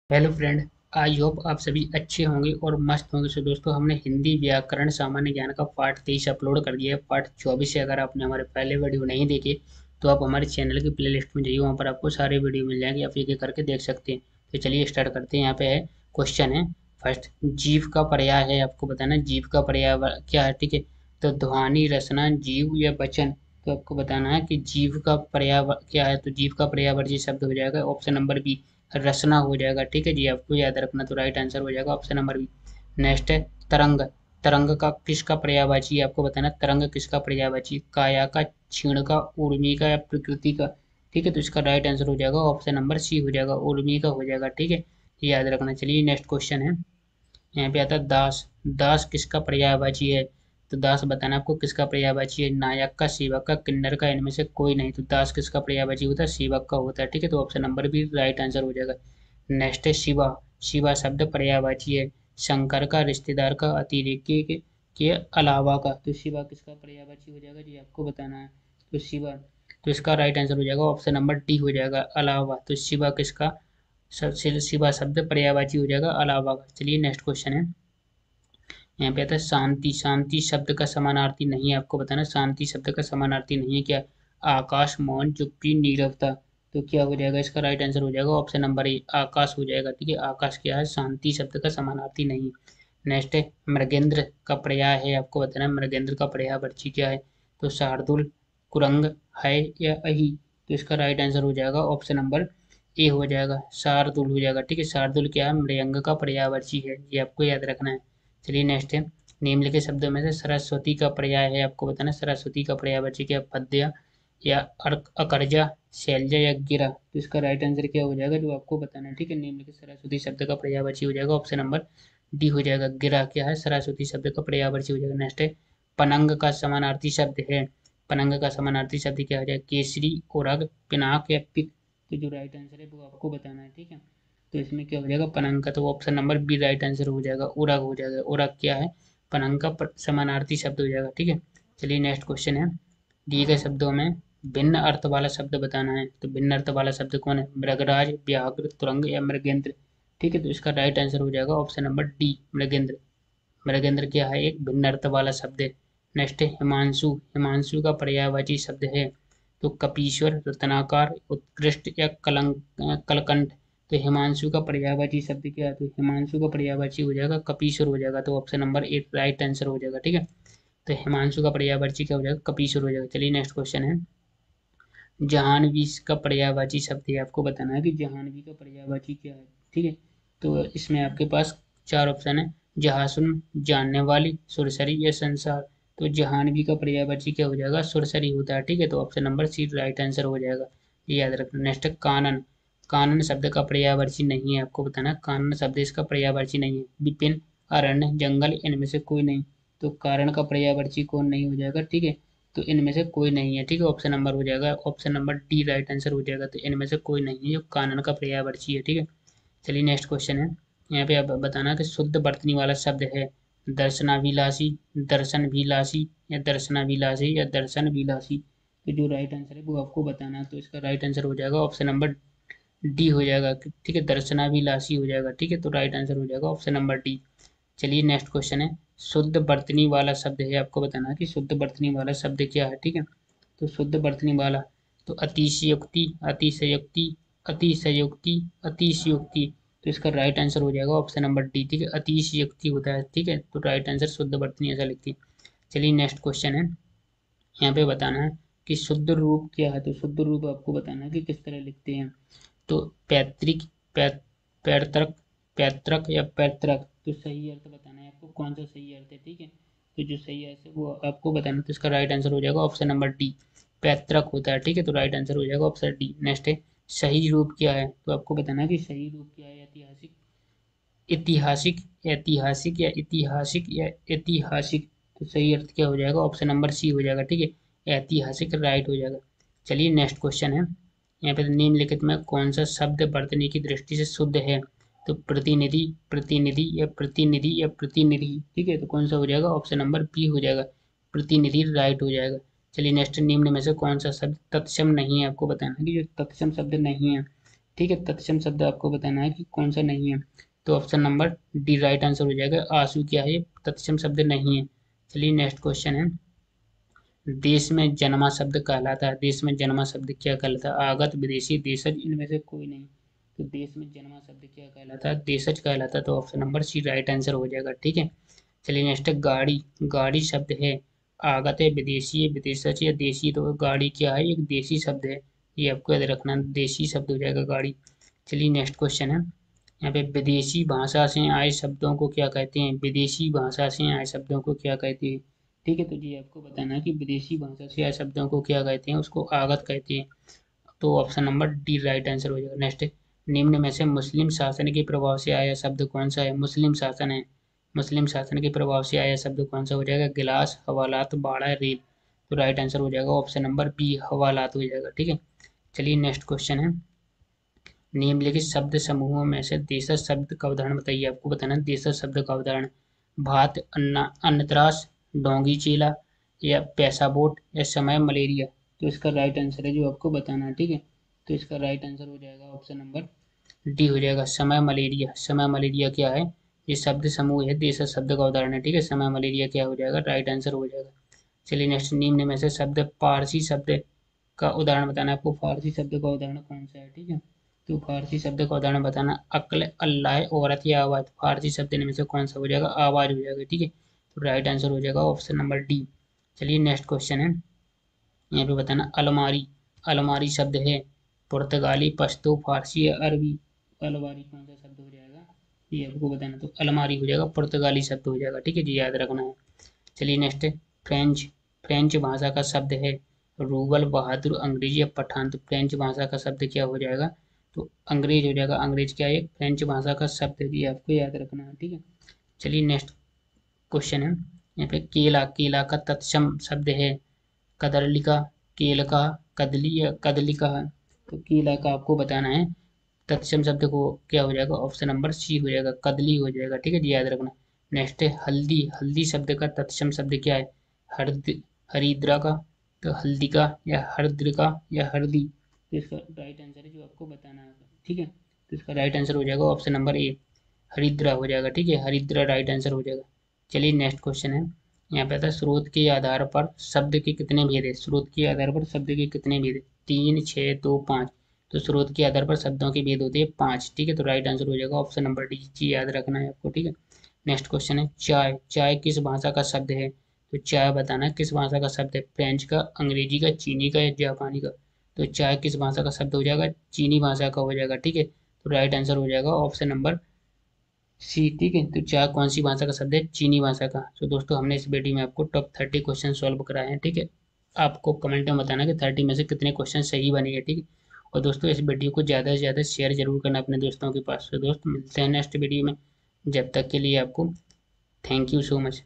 Hello friend. I hope आप सभी अच्छे होंगे और मस्त होंगे। सो दोस्तों, हमने हिंदी व्याकरण सामान्य ज्ञान का पार्ट 23 अपलोड कर दिया है। पार्ट 24 से अगर आपने हमारे पहले वीडियो नहीं देखे तो आप हमारे चैनल की प्लेलिस्ट में जाइए, वहाँ पर आपको सारे वीडियो मिल जाएंगे, आप एक एक करके देख सकते हैं। तो चलिए स्टार्ट करते हैं। यहाँ पे है क्वेश्चन है फर्स्ट, जीव का पर्याय है, आपको बताना है जीव का पर्याय क्या है। ठीक है, तो ध्वनि, रचना, जीव या वचन। तो आपको बताना है कि जीव का पर्याय क्या है। तो जीव का पर्यायवाची शब्द हो जाएगा ऑप्शन नंबर बी, रसना हो जाएगा। ठीक है जी, आपको याद रखना। तो राइट आंसर हो जाएगा ऑप्शन नंबर बी। नेक्स्ट है तरंग। तरंग का किसका पर्यायवाची है, आपको बताना तरंग किसका पर्यायवाची, काया का, क्षीण का, ऊर्मी का या प्रकृति का। ठीक है, तो इसका राइट आंसर हो जाएगा ऑप्शन नंबर सी हो जाएगा, ऊर्मी का हो जाएगा। ठीक है, याद रखना। चलिए नेक्स्ट क्वेश्चन है, यहाँ पे आता है दास। दास किसका पर्यायवाची है। तो दास बताना आपको किसका पर्यायवाची है, नायक का, सेवक का, किन्नर का, इनमें से कोई नहीं। तो दास किसका पर्यायवाची होता है, सेवक का होता है। ठीक है, तो ऑप्शन नंबर भी राइट आंसर हो जाएगा। नेक्स्ट है शिवा। शिवा शब्द पर्यायवाची है, शंकर का, रिश्तेदार का, अतिरेकी के अलावा का। तो शिवा किसका पर्यायवाची हो जाएगा जी, आपको बताना है। तो शिवा, तो इसका राइट आंसर हो जाएगा ऑप्शन नंबर डी हो जाएगा, अलावा। तो शिवा किसका शिवा शब्द पर्यायवाची हो जाएगा, अलावा का। चलिए नेक्स्ट क्वेश्चन है, यहाँ पे आता है शांति। शांति शब्द का समानार्थी नहीं है, आपको बताना शांति शब्द का समानार्थी नहीं है क्या, आकाश, मौन, चुप्पी, नीरवता। तो क्या हो जाएगा, इसका राइट आंसर हो जाएगा ऑप्शन नंबर ए, आकाश हो जाएगा। ठीक है, आकाश क्या है, शांति शब्द का समानार्थी नहीं है। नेक्स्ट है मृगेंद्र का पर्याय है, आपको बताना है मृगेंद्र का पर्यायवाची क्या है। तो शार्दुल, कुरंग, है या अही। तो इसका राइट आंसर हो जाएगा ऑप्शन नंबर ए हो जाएगा, शार्दुल हो जाएगा। ठीक है, शार्दुल क्या है, मृगंग का पर्यायवाची है, ये आपको याद रखना है। चलिए नेक्स्ट है, निम्नलिखित शब्दों में से सरस्वती का पर्याय है, आपको बताना सरस्वती का पर्यायवाची क्या, पद्य या अकर्जा, शैलजा या गिरा। तो इसका राइट आंसर क्या हो जाएगा, जो आपको बताना है। ठीक है, निम्नलिखित सरस्वती शब्द का पर्यायवाची हो जाएगा ऑप्शन नंबर डी हो जाएगा, गिरा क्या है, सरस्वती शब्द का पर्यायवाची हो जाएगा। नेक्स्ट है पनंग का समानार्थी शब्द है। पनंग का समानार्थी शब्द क्या हो जाएगा, केसरी, ओरग, पिनाक या पिक। तो जो राइट आंसर है वो आपको बताना है। ठीक है, तो इसमें क्या हो जाएगा, पनंग का, तो option number B right answer हो जाएगा, उरग हो जाएगा। उरग क्या है, पनंग का समानार्थी शब्द हो जाएगा। ठीक है, चलिए नेक्स्ट क्वेश्चन है, दिए गए शब्दों में भिन्न अर्थ वाला शब्द बताना है। तो भिन्न अर्थ वाला शब्द कौन है, मृगराज, व्याघ्र, तुरंग या मृगेंद्र। ठीक है, तो इसका राइट आंसर हो जाएगा option number D, Mrigendra. Mrigendra क्या है, एक भिन्न अर्थ वाला शब्द है। नेक्स्ट है हिमांशु। हिमांशु का पर्यायवाची शब्द है। तो कपीश्वर, रत्नाकार, उत्कृष्ट या कलकंठ। तो हिमांशु का पर्यायवाची शब्द क्या है, तो हिमांशु का पर्यायवाची हो जाएगा कपीश्वर हो जाएगा। तो option number eight right answer हो जाएगा। ठीक है, तो हिमांशु का पर्यायवाची क्या हो जाएगा, कपीश्वर हो जाएगा। चलिए नेक्स्ट क्वेश्चन है, जहानवी का पर्यायवाची शब्द है, आपको बताना है कि जहानवी का पर्यायवाची क्या है। ठीक है, तो इसमें आपके पास चार ऑप्शन है, जहासुन, जानने वाली, सुरसरी या संसार। तो जहानवी का पर्यायवाची क्या हो जाएगा, सुरसरी होता है। ठीक है, तो option number C right answer हो जाएगा, ये याद रखना। नेक्स्ट है कानन। कानन शब्द का पर्यायवाची नहीं है, आपको बताना है कानन शब्द इसका पर्यायवाची नहीं है। विपिन, अरण्य, जंगल, इनमें से कोई नहीं। तो कारण का पर्यायवाची कौन नहीं हो जाएगा। ठीक है, तो इनमें से कोई नहीं है। ठीक है, ऑप्शन नंबर हो जाएगा option number D right answer हो जाएगा। तो इनमें से कोई नहीं है जो कानन का पर्यायवाची है। ठीक है, चलिए नेक्स्ट क्वेश्चन है, यहाँ पे आप बताना कि शुद्ध वर्तनी वाला शब्द है, दर्शनाभिलाषी, दर्शनभिलाषी या दर्शनाभिलाषी या दर्शनभिलाषी। तो जो राइट आंसर है वो आपको बताना है। तो इसका राइट आंसर हो जाएगा ऑप्शन नंबर डी हो जाएगा। ठीक है, दर्शनाभिलाषी हो जाएगा। ठीक है, तो राइट आंसर हो जाएगा ऑप्शन नंबर डी। चलिए नेक्स्ट क्वेश्चन है, शुद्ध वर्तनी वाला शब्द है, आपको बताना है कि शुद्ध वर्तनी वाला शब्द क्या है। ठीक है, तो शुद्ध वर्तनी वाला, तो अतिशयोक्ति, अतिशयोक्ति, अतिशयोक्ति, अतिशयोक्ति। तो इसका राइट आंसर हो जाएगा ऑप्शन नंबर डी। ठीक है, अतिशयोक्ति होता है। ठीक है, तो राइट आंसर शुद्ध वर्तनी ऐसा लिखती है। चलिए नेक्स्ट क्वेश्चन है, यहाँ पे बताना है कि शुद्ध रूप क्या है। तो शुद्ध रूप आपको बताना है कि किस तरह लिखते हैं। तो पैतृक, पै, पैतृक, पैतृक या पैतृक। तो सही अर्थ बताना है आपको, कौन सा सही अर्थ है। ठीक है, तो जो सही अर्थ है वो आपको बताना, तो इसका राइट आंसर हो जाएगा ऑप्शन नंबर डी, पैतृक होता है। ठीक है, तो राइट आंसर हो जाएगा ऑप्शन डी। नेक्स्ट है सही रूप क्या है, तो आपको बताना है कि सही रूप क्या है, ऐतिहासिक, ऐतिहासिक, ऐतिहासिक या ऐतिहासिक या ऐतिहासिक। तो सही अर्थ क्या हो जाएगा, ऑप्शन नंबर सी हो जाएगा। ठीक है, ऐतिहासिक राइट हो जाएगा। चलिए नेक्स्ट क्वेश्चन है, यहाँ पे निम्नलिखित में कौन सा शब्द वर्तनी की दृष्टि से शुद्ध है। तो प्रतिनिधि, प्रतिनिधि या प्रतिनिधि या प्रतिनिधि। ठीक है, तो कौन सा हो जाएगा, ऑप्शन नंबर बी हो जाएगा, प्रतिनिधि राइट हो जाएगा। चलिए नेक्स्ट, निम्न में से कौन सा शब्द तत्सम नहीं है, आपको बताना है कि जो तत्सम शब्द नहीं है। ठीक है, तत्सम शब्द आपको बताना है कि कौन सा नहीं है। तो option number D right answer हो जाएगा। आंसू क्या है, तत्सम शब्द नहीं है। चलिए नेक्स्ट क्वेश्चन है, देश में जन्मा शब्द कहलाता है, देश में जन्मा शब्द क्या कहलाता है, आगत, विदेशी, देशज, इनमें से कोई नहीं। तो देश में जन्मा शब्द क्या कहलाता है, देशज कहलाता है। तो option number C right answer हो जाएगा। ठीक है, चलिए नेक्स्ट है गाड़ी। गाड़ी शब्द है, आगत है, विदेशी है, विदेशज या देशी। तो गाड़ी क्या है, एक देशी शब्द है, ये आपको याद रखना, देशी शब्द हो जाएगा गाड़ी। चलिए नेक्स्ट क्वेश्चन है, यहाँ पे विदेशी भाषा से आए शब्दों को क्या कहते हैं, विदेशी भाषा से आए शब्दों को क्या कहते हैं। ठीक है, तो जी आपको बताना है कि विदेशी भाषा से आए शब्दों को क्या कहते हैं, उसको आगत कहते हैं। तो option number D right answer हो जाएगा। नेक्स्ट, निम्न में से मुस्लिम शासन के प्रभाव से आया शब्द कौन सा है, मुस्लिम शासन है, मुस्लिम शासन के प्रभाव से आया शब्द कौन सा हो जाएगा, गिलास, हवालात, बाड़ा, रेल। तो राइट आंसर हो जाएगा ऑप्शन नंबर बी, हवालात हो जाएगा। ठीक है, चलिए नेक्स्ट क्वेश्चन है, निम्नलिखित शब्द समूहों में से देशज शब्द का उदाहरण बताइए। आपको बताना है देशज शब्द का उदाहरण, भात, अन्ना, अन्नत्रास, डोंगी चीला, या पैसा बोट, या समय मलेरिया। तो इसका राइट आंसर है जो आपको बताना है। ठीक है, तो इसका राइट आंसर हो जाएगा ऑप्शन नंबर डी हो जाएगा, समय मलेरिया। समय मलेरिया क्या है, ये शब्द समूह है, देशज शब्द का उदाहरण है। ठीक है, समय मलेरिया क्या हो जाएगा, राइट आंसर हो जाएगा। चलिए नेक्स्ट, निम्न में से शब्द पारसी शब्द का उदाहरण बताना है आपको, फारसी शब्द का उदाहरण कौन सा है। ठीक है, तो फारसी शब्द का उदाहरण बताना, अक्ल, अल्लाह, औरत या आवाज। फारसी शब्द इनमें से कौन सा हो जाएगा, आवाज हो जाएगा। ठीक है, तो राइट आंसर हो जाएगा ऑप्शन नंबर डी। चलिए नेक्स्ट क्वेश्चन है, यहाँ पे बताना अलमारी। अलमारी शब्द है पुर्तगाली, पश्तो, फारसी या अरबी। अलमारी कौन सा शब्द हो जाएगा, ये आपको बताना। तो अलमारी हो जाएगा, पुर्तगाली शब्द हो जाएगा। ठीक है जी, याद रखना है। चलिए नेक्स्ट है, फ्रेंच। फ्रेंच भाषा का शब्द है रूबल, बहादुर, अंग्रेजी या पठान। तो फ्रेंच भाषा का शब्द क्या हो जाएगा, तो अंग्रेज हो जाएगा। अंग्रेज क्या है, फ्रेंच भाषा का शब्द है, ये आपको याद रखना है। ठीक है, चलिए नेक्स्ट क्वेश्चन है, यहाँ पे केला। केला का तत्सम शब्द है कदरलिका, केलका, कदली या कदलिका। तो केला का आपको बताना है तत्सम शब्द को क्या हो जाएगा, ऑप्शन नंबर सी हो जाएगा, कदली हो जाएगा। ठीक है जी, याद रखना। नेक्स्ट है हल्दी। हल्दी शब्द का तत्सम शब्द क्या है, हरद, हरिद्रा का, तो हल्दी का, या हरद्र का, या हरदी। तो इसका राइट आंसर है जो आपको बताना है। ठीक है, तो इसका राइट आंसर हो जाएगा ऑप्शन नंबर ए, हरिद्रा हो जाएगा। ठीक है, हरिद्रा राइट आंसर हो जाएगा। चलिए नेक्स्ट क्वेश्चन है, यहाँ पे आता है स्रोत के आधार पर शब्द के कितने भेद है। स्रोत के आधार पर शब्द के कितने भेद है, 3, 6, 2, 5। तो स्रोत के आधार पर शब्दों के भेद होते हैं 5। ठीक है, तो राइट आंसर हो जाएगा ऑप्शन नंबर डी जी, याद रखना है आपको। ठीक है, नेक्स्ट क्वेश्चन है चाय। चाय किस भाषा का शब्द है, तो चाय बताना है किस भाषा का शब्द है, फ्रेंच का, अंग्रेजी का, चीनी का, या जापानी का। तो चाय किस भाषा का शब्द हो जाएगा, चीनी भाषा का हो जाएगा। ठीक है, तो राइट आंसर हो जाएगा ऑप्शन नंबर सी। ठीक है, तो चाय कौन सी भाषा का शब्द है, चीनी भाषा का। तो दोस्तों हमने इस वीडियो में आपको टॉप 30 क्वेश्चन सॉल्व कराए हैं। ठीक है, आपको कमेंट में बताना कि 30 में से कितने क्वेश्चन सही बने हैं। ठीक है, और दोस्तों इस वीडियो को ज़्यादा से ज़्यादा शेयर जरूर करना अपने दोस्तों के पास। तो दोस्त मिलते हैं नेक्स्ट वीडियो में, जब तक के लिए आपको थैंक यू सो मच।